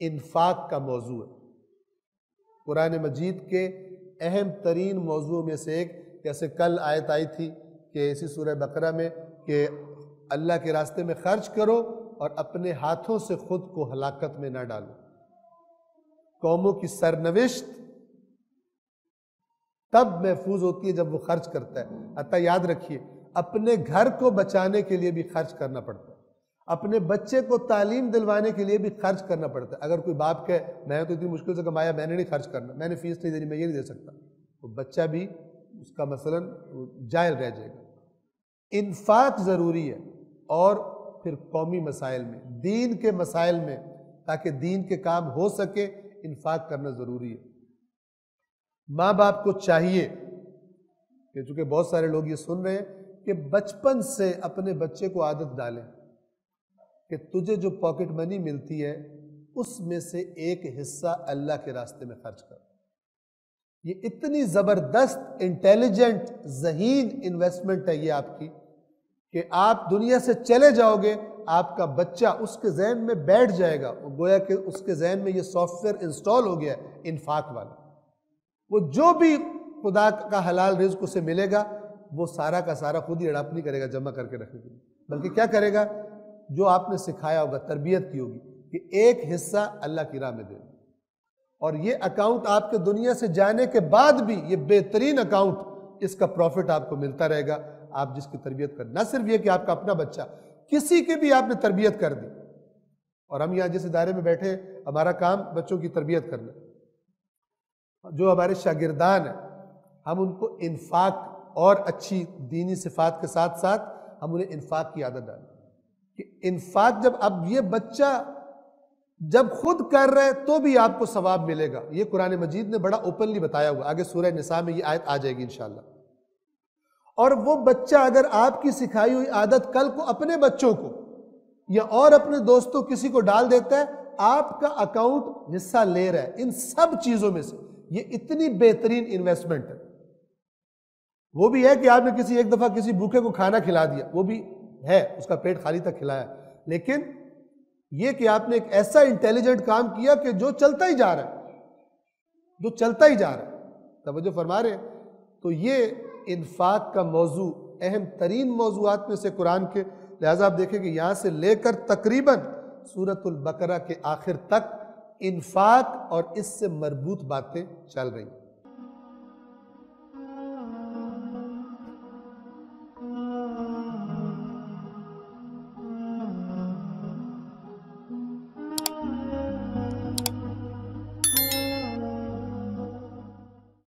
انفاق کا موضوع ہے۔ قرآن مجید کے اہم ترین موضوع میں سے ایک، جیسے کل آیت آئی تھی کہ اسی سورہ بقرہ میں کہ اللہ کے راستے میں خرچ کرو اور اپنے ہاتھوں سے خود کو ہلاکت میں نہ ڈالو۔ قوموں کی سرنوشت تب محفوظ ہوتی ہے جب وہ خرچ کرتا ہے۔ حتیٰ یاد رکھیے، اپنے گھر کو بچانے کے لیے بھی خرچ کرنا پڑتا ہے، اپنے بچے کو تعلیم دلوانے کے لیے بھی خرچ کرنا پڑتا ہے۔ اگر کوئی باپ کہے میں تو اتنی مشکل سے کمایا، میں نے نہیں خرچ کرنا، میں نے فیس نہیں دینی، میں یہ نہیں دے سکتا، تو بچہ بھی اس کا مثلاً جائل رہ جائے گا۔ انفاق ضروری ہے، اور پھر قومی مسائل میں، دین کے مسائل میں، تاکہ دین کے کام ہو سکے، انفاق کرنا ضروری ہے۔ ماں باپ کو چاہیے کہ چونکہ بہت سارے لوگ یہ سن رہے ہیں کہ بچپن سے اپنے بچے کو عادت ڈالیں کہ تجھے جو پاکٹ منی ملتی ہے اس میں سے ایک حصہ اللہ کے راستے میں خرچ کر۔ یہ اتنی زبردست انٹیلیجنٹ ذہین انویسٹمنٹ ہے یہ آپ کی، کہ آپ دنیا سے چلے جاؤ گے، آپ کا بچہ اس کے ذہن میں بیٹھ جائے گا، گویا کہ اس کے ذہن میں یہ سافٹ ویئر انسٹال ہو گیا ہے انفاق والا۔ وہ جو بھی خدا کا حلال رزق اسے ملے گا وہ سارا کا سارا خود ہی اڈاپٹ نہیں کرے گا جمع کر کے رکھنے کے لیے، بلکہ کیا کرے گا، جو آپ نے سکھایا ہوگا، تربیت کی ہوگی کہ ایک حصہ اللہ کی راہ میں دے۔ اور یہ اکاؤنٹ آپ کے دنیا سے جانے کے بعد بھی یہ بہترین اکاؤنٹ، اس کا پروفٹ آپ کو ملتا رہے گا، آپ جس کی تربیت کر۔ نہ صرف یہ کہ آپ کا اپنا بچہ، کسی کی بھی آپ نے تربیت کر دی۔ اور ہم یہاں جس ادارے میں بیٹھے، ہمارا کام بچوں کی تربیت کرنا، جو ہمارے شاگردان ہیں ہم ان کو انفاق اور اچھی دینی صفات کے ساتھ ساتھ ہم انہیں انفاق کی عادت ڈالیں کہ انفاق جب اب یہ بچہ جب خود کر رہے تو بھی آپ کو ثواب ملے گا۔ یہ قرآن مجید نے بڑا اوپنلی بتایا ہوا، آگے سورہ نساء میں یہ آیت آ جائے گی انشاءاللہ۔ اور وہ بچہ اگر آپ کی سکھائی ہوئی عادت کل کو اپنے بچوں کو یا اور اپنے دوستوں کسی کو ڈال دیتا ہے، آپ کا اکاؤنٹ حصہ لے رہا ہے ان سب چیزوں میں سے۔ یہ اتنی بہترین انویسٹمنٹ ہے۔ وہ بھی ہے کہ آپ نے کسی ایک دفعہ کسی بھوکے کو کھانا کھلا دیا، وہ بھی ہے، اس کا پیٹ خالی تک کھلایا، لیکن یہ کہ آپ نے ایک ایسا انٹیلیجنٹ کام کیا کہ جو چلتا ہی جا رہا ہے، جو چلتا ہی جا رہا ہے۔ توجہ فرما رہے ہیں؟ تو یہ انفاق کا موضوع اہم ترین موضوعات میں سے قرآن کے، لہٰذا آپ دیکھیں کہ یہاں سے لے کر تقریباً سورۃ البقرہ کے آخر تک انفاق اور اس سے مربوط باتیں چل رہی ہیں۔